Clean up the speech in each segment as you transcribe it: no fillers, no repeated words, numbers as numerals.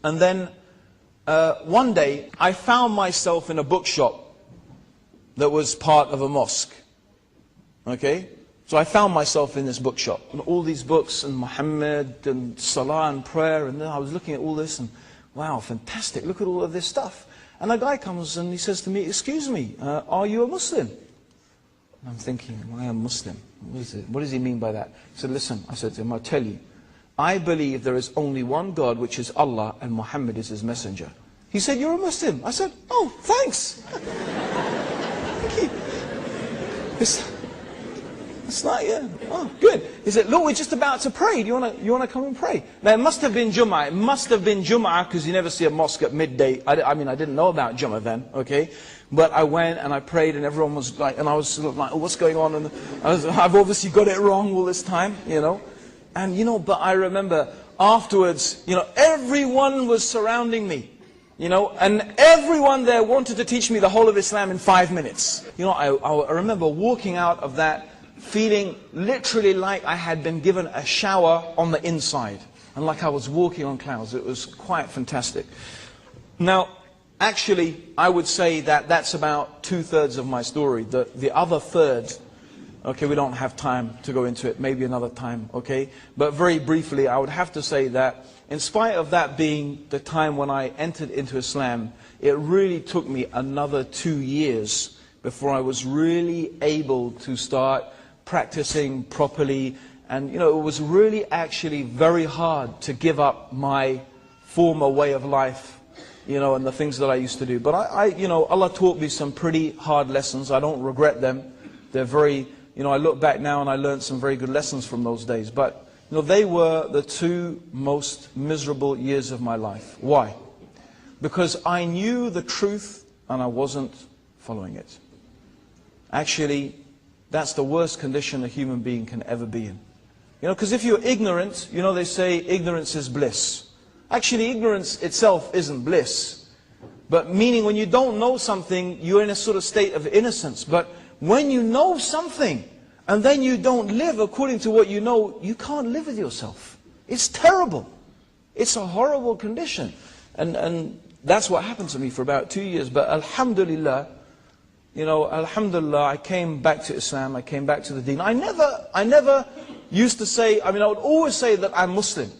And then one day I found myself in a bookshop that was part of a mosque. Okay? So I found myself in this bookshop, and all these books, and Muhammad, and Salah, and prayer, and then I was looking at all this, and wow, fantastic, look at all of this stuff. And a guy comes and he says to me, excuse me, are you a Muslim? And I'm thinking, I am Muslim. What does he mean by that? He said, listen, I said to him, I'll tell you, I believe there is only one God, which is Allah, and Muhammad is his messenger. He said, you're a Muslim. I said, oh, thanks. Thank you. It's like, yeah, oh, good. He said, look, we're just about to pray. Do you want to come and pray? Now, it must have been Jum'ah. It must have been Jum'ah, because you never see a mosque at midday. I mean, I didn't know about Jum'ah then, okay? But I went and I prayed, and everyone was like, and I was sort of like, oh, what's going on? And I've obviously got it wrong all this time, you know? And, you know, but I remember afterwards, you know, everyone was surrounding me. You know, and everyone there wanted to teach me the whole of Islam in 5 minutes. You know, I remember walking out of that feeling literally like I had been given a shower on the inside. And like I was walking on clouds. It was quite fantastic. Now, actually, I would say that that's about 2/3 of my story. The other third, okay, we don't have time to go into it, maybe another time, okay? But very briefly, I would have to say that in spite of that being the time when I entered into Islam, it really took me another 2 years before I was really able to start practicing properly. And you know, it was really actually very hard to give up my former way of life, you know, and the things that I used to do. But you know, Allah taught me some pretty hard lessons. I don't regret them. They're very, you know, I look back now and I learned some very good lessons from those days. But you know, they were the 2 most miserable years of my life. Why? Because I knew the truth and I wasn't following it. Actually, that's the worst condition a human being can ever be in. You know, because if you're ignorant, you know, they say ignorance is bliss. Actually, ignorance itself isn't bliss. But meaning when you don't know something, you're in a sort of state of innocence. But when you know something, and then you don't live according to what you know, you can't live with yourself. It's terrible. It's a horrible condition. And that's what happened to me for about 2 years. But alhamdulillah, you know, alhamdulillah, I came back to Islam, I came back to the deen. I never used to say, I mean, I would always say that I'm Muslim.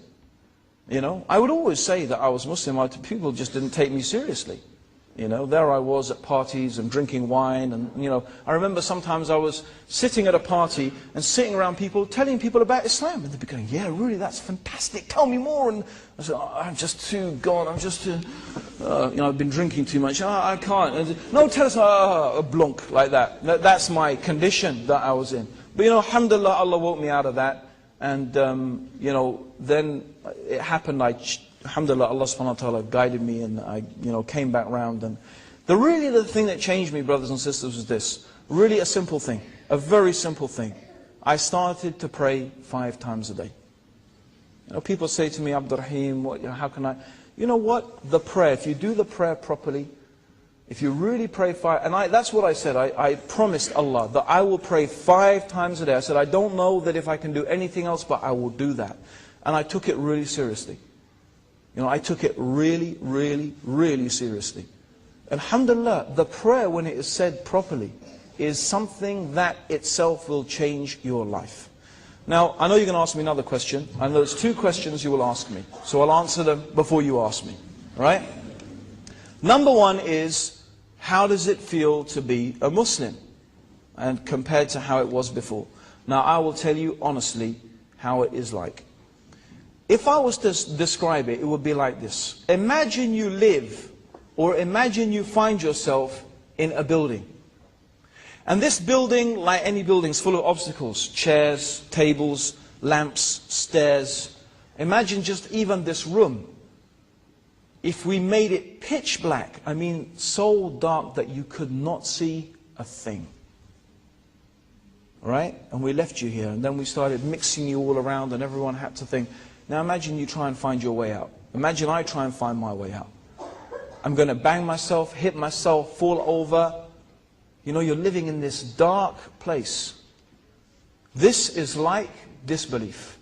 You know, I would always say that I was Muslim. People just didn't take me seriously. You know, there I was at parties and drinking wine, and you know, I remember sometimes I was sitting at a party and sitting around people, telling people about Islam, and they'd be going, yeah, really, that's fantastic, tell me more. And I said, oh, I'm just too gone, I'm just too, you know, I've been drinking too much, I can't. And no, tell us, a blunk, like that. That's my condition that I was in. But you know, alhamdulillah, Allah woke me out of that, and you know, then it happened, alhamdulillah, Allah subhanahu wa ta'ala guided me, and I, you know, came back round. And the thing that changed me, brothers and sisters, was this. Really a simple thing. A very simple thing. I started to pray 5 times a day. You know, people say to me, Abdur Raheem, how can I? You know what? The prayer, if you do the prayer properly, if you really pray 5, and that's what I said. I promised Allah that I will pray 5 times a day. I said, I don't know that if I can do anything else, but I will do that. And I took it really seriously. You know, I took it really, really, really seriously. Alhamdulillah, the prayer, when it is said properly, is something that itself will change your life. Now, I know you're going to ask me another question. I know there's 2 questions you will ask me. So I'll answer them before you ask me. Right? Number 1 is, how does it feel to be a Muslim? And compared to how it was before. Now, I will tell you honestly how it is like. If I was to describe it, it would be like this. Imagine you live, or imagine you find yourself in a building. And this building, like any building, is full of obstacles. Chairs, tables, lamps, stairs. Imagine just even this room. If we made it pitch black, I mean so dark that you could not see a thing. Right? And we left you here, and then we started mixing you all around, and everyone had to think. Now imagine you try and find your way out. Imagine I try and find my way out. I'm going to bang myself, hit myself, fall over. You know, you're living in this dark place. This is like disbelief.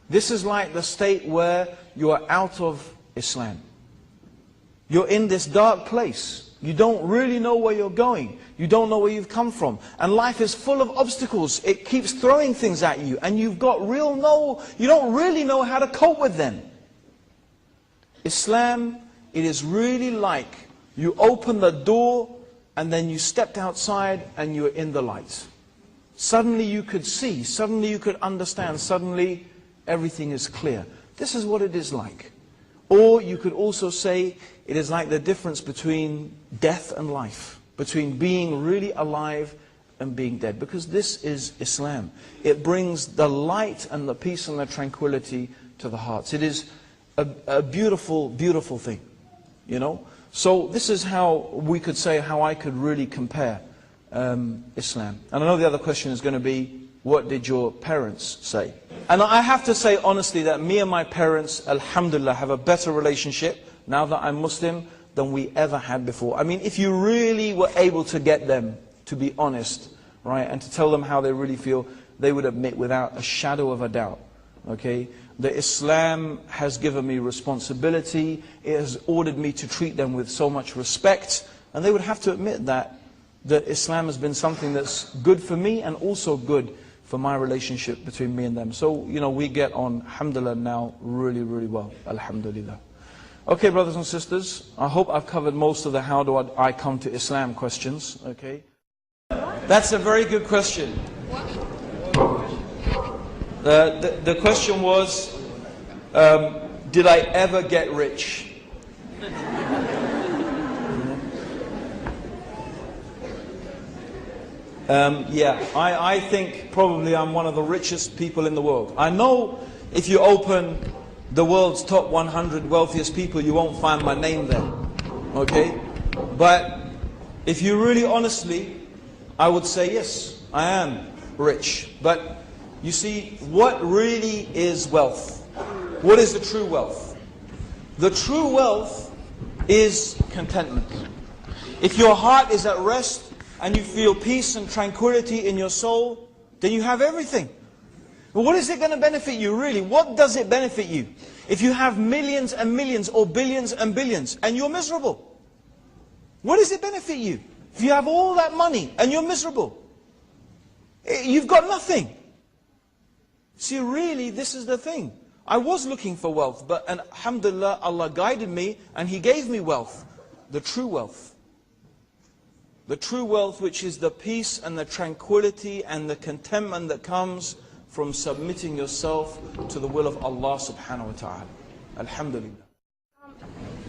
This is like the state where you are out of Islam. You're in this dark place. You don't really know where you're going. You don't know where you've come from. And life is full of obstacles. It keeps throwing things at you. And you don't really know how to cope with them. Islam, it is really like you open the door and then you stepped outside and you're in the light. Suddenly you could see, suddenly you could understand, suddenly everything is clear. This is what it is like. Or you could also say it is like the difference between death and life, between being really alive and being dead. Because this is Islam. It brings the light and the peace and the tranquility to the hearts. It is a beautiful, beautiful thing, you know. So this is how we could say how I could really compare Islam. And I know the other question is going to be, what did your parents say? And I have to say honestly that me and my parents, alhamdulillah, have a better relationship now that I'm Muslim than we ever had before. I mean, if you really were able to get them to be honest, right, and to tell them how they really feel, they would admit without a shadow of a doubt, okay, that Islam has given me responsibility, it has ordered me to treat them with so much respect, and they would have to admit that Islam has been something that's good for me and also good for my relationship between me and them. So, you know, we get on, alhamdulillah, now really, really well, alhamdulillah. Okay, brothers and sisters, I hope I've covered most of the how do I come to Islam questions, okay? That's a very good question. The question was, did I ever get rich? Yeah, I think probably I'm one of the richest people in the world. I know if you open the world's top 100 wealthiest people, you won't find my name there, okay? But if you really honestly, I would say yes, I am rich. But you see, what really is wealth? What is the true wealth? The true wealth is contentment. If your heart is at rest and you feel peace and tranquility in your soul, then you have everything. But what is it going to benefit you really? What does it benefit you? If you have millions and millions or billions and billions and you're miserable, what does it benefit you? If you have all that money and you're miserable, you've got nothing. See, really, this is the thing. I was looking for wealth, but alhamdulillah, Allah guided me and He gave me wealth. The true wealth. The true wealth, which is the peace and the tranquility and the contentment that comes from submitting yourself to the will of Allah subhanahu wa ta'ala. Alhamdulillah.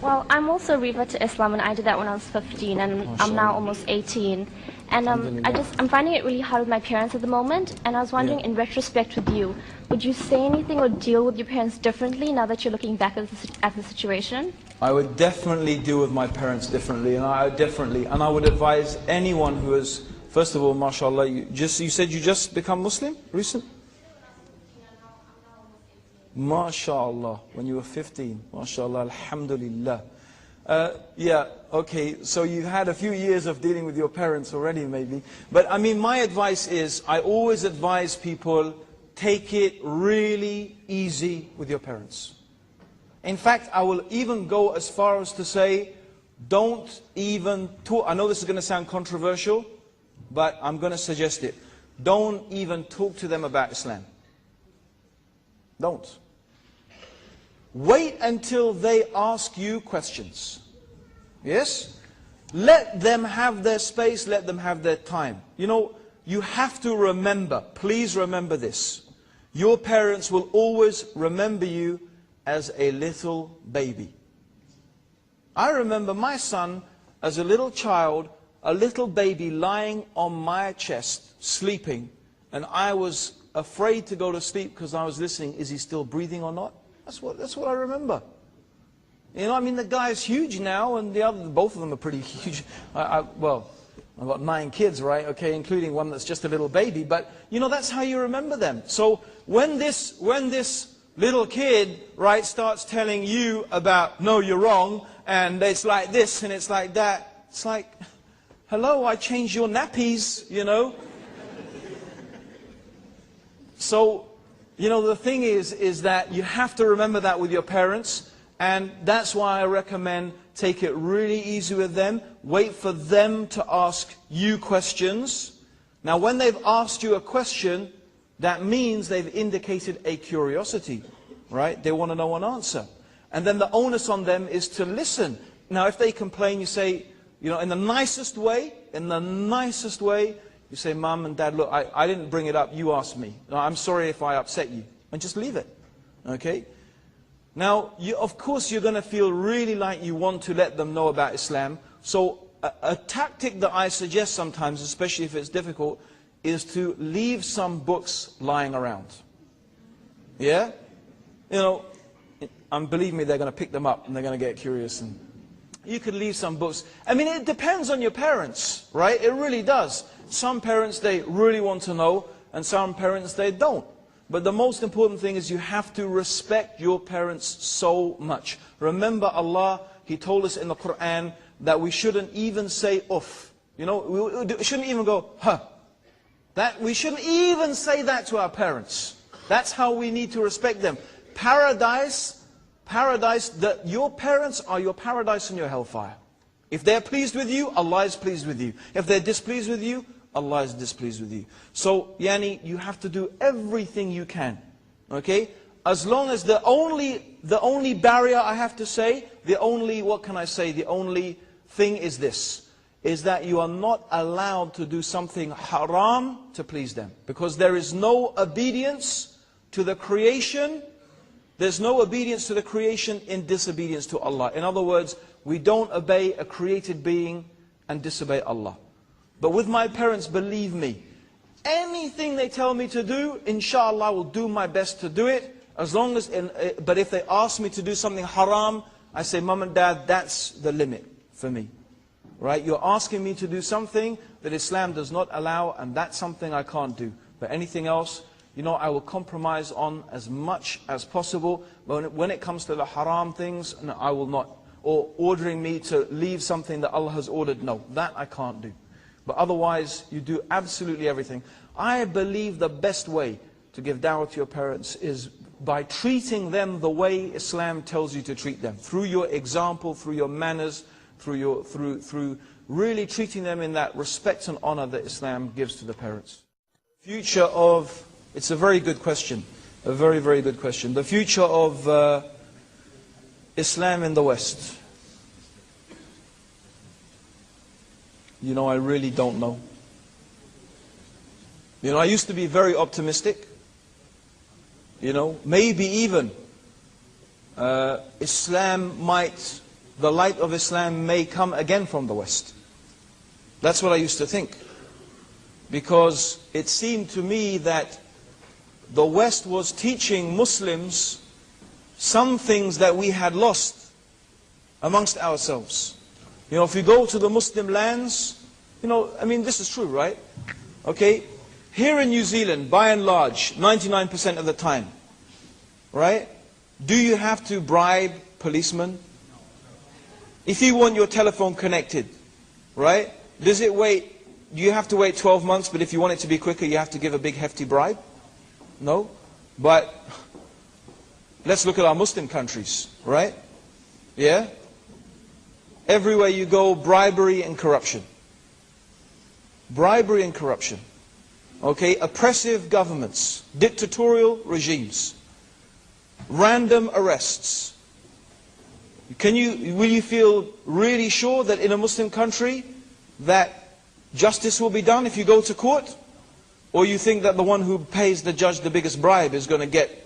Well, I'm also a revert to Islam, and I did that when I was 15, and I'm now almost 18. And I'm finding it really hard with my parents at the moment, and I was wondering, in retrospect with you, would you say anything or deal with your parents differently now that you're looking back at the situation? I would definitely deal with my parents differently, and I would advise anyone who is, first of all, mashallah, you said you just become Muslim recent? MashaAllah, when you were 15, MashaAllah, Alhamdulillah. Yeah, okay, so you've had a few years of dealing with your parents already maybe. But I mean, my advice is, I always advise people, take it really easy with your parents. In fact, I will even go as far as to say, don't even talk. I know this is going to sound controversial, but I'm going to suggest it. Don't even talk to them about Islam. Don't. Wait until they ask you questions. Yes? Let them have their space, let them have their time. You know, you have to remember, please remember this. Your parents will always remember you as a little baby. I remember my son as a little child, a little baby lying on my chest, sleeping, and I was afraid to go to sleep because I was listening, is he still breathing or not? That's what I remember. You know, I mean, the guy's huge now, and both of them are pretty huge. Well, I've got 9 kids, right? Okay, including one that's just a little baby. But you know, that's how you remember them. So when this little kid, right, starts telling you about, no, you're wrong, and it's like this and it's like that, it's like, hello, I changed your nappies, you know. So, you know, the thing is that you have to remember that with your parents, And that's why I recommend take it really easy with them. Wait for them to ask you questions. Now when they've asked you a question, that means they've indicated a curiosity, right? They want to know an answer. And then the onus on them is to listen. Now if they complain, you say, you know, in the nicest way, you say, Mom and Dad, look, I didn't bring it up, you asked me. No, I'm sorry if I upset you. And just leave it, okay? Now, of course you're going to feel really like you want to let them know about Islam. So a tactic that I suggest sometimes, especially if it's difficult, is to leave some books lying around. Yeah? You know, believe me, they're going to pick them up and they're going to get curious. And you could leave some books. I mean, it depends on your parents, right? It really does. Some parents, they really want to know, and some parents, they don't. But the most important thing is you have to respect your parents so much. Remember Allah, He told us in the Quran that we shouldn't even say uff. You know, we shouldn't even go, huh. We shouldn't even say that to our parents. That's how we need to respect them. Paradise, your parents are your paradise and your hellfire. If they're pleased with you, Allah is pleased with you. If they're displeased with you, Allah is displeased with you. So, yani, you have to do everything you can. Okay? As long as the only barrier I have to say, the only thing is this, is that you are not allowed to do something haram to please them. Because there is no obedience to the creation, there's no obedience to the creation in disobedience to Allah. In other words, we don't obey a created being and disobey Allah. But with my parents, believe me, anything they tell me to do, inshallah I will do my best to do it. But if they ask me to do something haram, I say, Mom and Dad, that's the limit for me. Right? You're asking me to do something that Islam does not allow, and that's something I can't do. But anything else, you know, I will compromise on as much as possible. But when it comes to the haram things, no, I will not. Or ordering me to leave something that Allah has ordered, no, that I can't do. But otherwise, you do absolutely everything. I believe the best way to give dawah to your parents is by treating them the way Islam tells you to treat them. Through your example, through your manners, through really treating them in that respect and honor that Islam gives to the parents. Future of, it's a very good question. A very, very good question. The future of Islam in the West. You know, I really don't know. You know, I used to be very optimistic. You know, maybe even the light of Islam may come again from the West. That's what I used to think. Because it seemed to me that the West was teaching Muslims some things that we had lost amongst ourselves. You know, if you go to the Muslim lands, you know, I mean, this is true, right? Okay, here in New Zealand, by and large, 99% of the time, right? Do you have to bribe policemen? If you want your telephone connected, right? Do you have to wait 12 months, but if you want it to be quicker, you have to give a big hefty bribe? No? But let's look at our Muslim countries, right? Yeah? Everywhere you go, bribery and corruption. Bribery and corruption. Okay? Oppressive governments. Dictatorial regimes. Random arrests. Will you feel really sure that in a Muslim country that justice will be done if you go to court? Or you think that the one who pays the judge the biggest bribe is going to get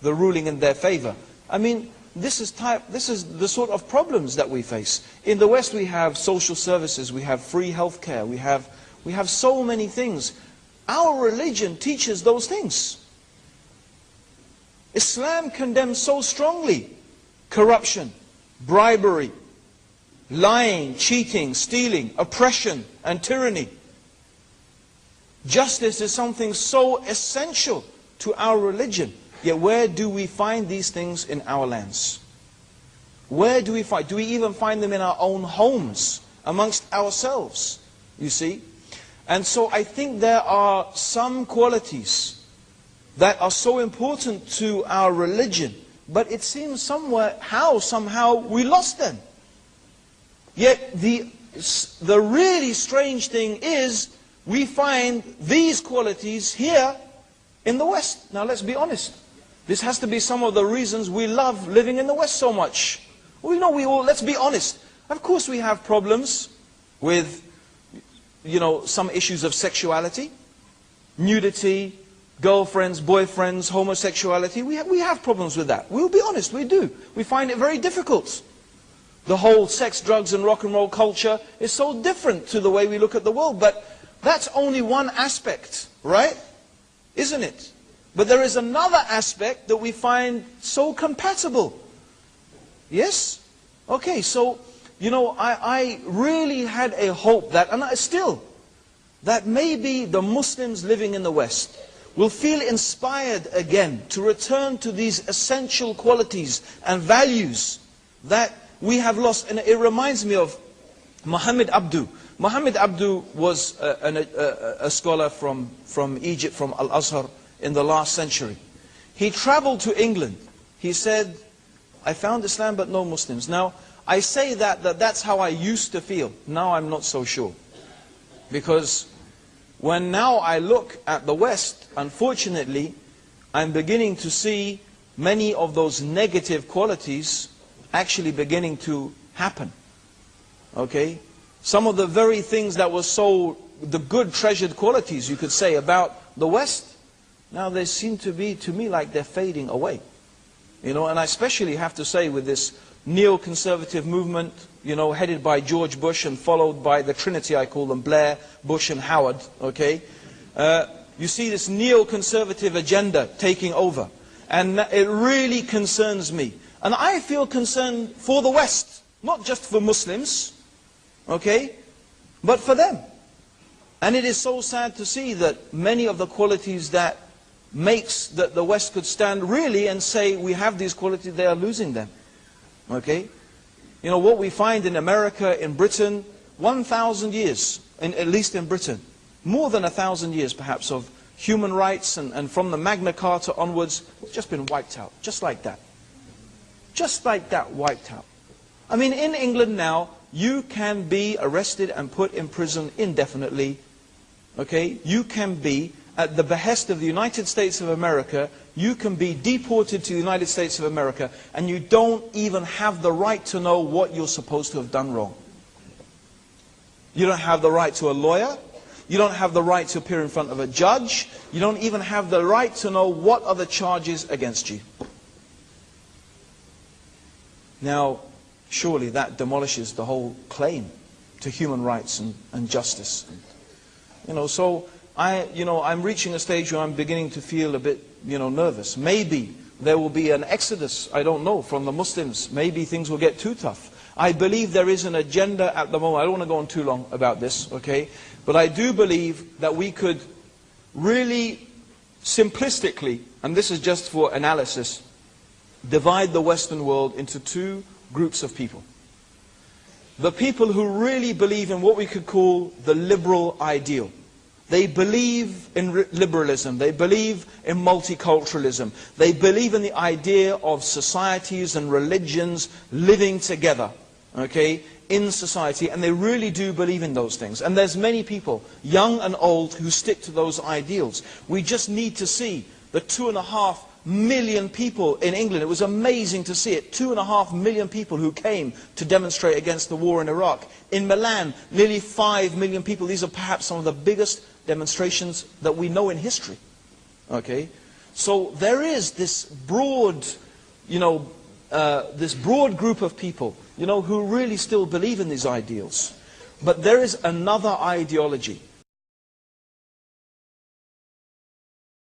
the ruling in their favor? I mean, this is the sort of problems that we face. In the West we have social services, we have free healthcare, we have so many things. Our religion teaches those things. Islam condemns so strongly corruption, bribery, lying, cheating, stealing, oppression and tyranny. Justice is something so essential to our religion. Yet where do we find these things in our lands? Where do we find? Do we even find them in our own homes, amongst ourselves? You see? And so I think there are some qualities that are so important to our religion but it seems somehow we lost them. Yet the really strange thing is we find these qualities here in the West. Now let's be honest. This has to be some of the reasons we love living in the West so much. Let's be honest. Of course we have problems with, some issues of sexuality, nudity, girlfriends, boyfriends, homosexuality. We have problems with that. We'll be honest, we do. We find it very difficult. The whole sex, drugs and rock and roll culture is so different to the way we look at the world. But that's only one aspect, right? Isn't it? But there is another aspect that we find so compatible. Yes? Okay, so, I really had a hope that, and that maybe the Muslims living in the West will feel inspired again to return to these essential qualities and values that we have lost. And it reminds me of Muhammad Abdu. Muhammad Abdu was a scholar from Egypt, from Al-Azhar, in the last century. He traveled to England. He said, I found Islam but no Muslims. Now, I say that's how I used to feel. Now I'm not so sure. Because when now I look at the West, unfortunately, I'm beginning to see many of those negative qualities actually beginning to happen. Okay? Some of the very things that were the good treasured qualities, you could say, about the West, now they seem to be, to me, like they're fading away. And I especially have to say with this neoconservative movement, headed by George Bush and followed by the Trinity, I call them, Blair, Bush and Howard, okay? You see this neoconservative agenda taking over. And it really concerns me. And I feel concerned for the West, not just for Muslims, okay, but for them. And it is so sad to see that many of the qualities that makes that the West could stand really and say we have these qualities, they are losing them. Okay? What we find in America, in Britain, 1,000 years, at least in Britain, more than 1,000 years perhaps of human rights and from the Magna Carta onwards, it's just been wiped out, just like that. Just like that, wiped out. I mean, in England now, you can be arrested and put in prison indefinitely. Okay? You can be, at the behest of the United States of America, you can be deported to the United States of America, and you don't even have the right to know what you're supposed to have done wrong. You don't have the right to a lawyer. You don't have the right to appear in front of a judge. You don't even have the right to know what are the charges against you. Now, surely that demolishes the whole claim to human rights and justice. So I'm reaching a stage where I'm beginning to feel a bit, nervous. Maybe there will be an exodus, I don't know, from the Muslims. Maybe things will get too tough. I believe there is an agenda at the moment. I don't want to go on too long about this, okay? But I do believe that we could really simplistically, and this is just for analysis, divide the Western world into two groups of people. The people who really believe in what we could call the liberal ideal. They believe in liberalism. They believe in multiculturalism. They believe in the idea of societies and religions living together, okay, in society. And they really do believe in those things. And there's many people, young and old, who stick to those ideals. We just need to see the 2.5 million people in England. It was amazing to see it. 2.5 million people who came to demonstrate against the war in Iraq. In Milan, nearly 5 million people. These are perhaps some of the biggest demonstrations that we know in history. Okay? So there is this broad, this broad group of people, who really still believe in these ideals. But there is another ideology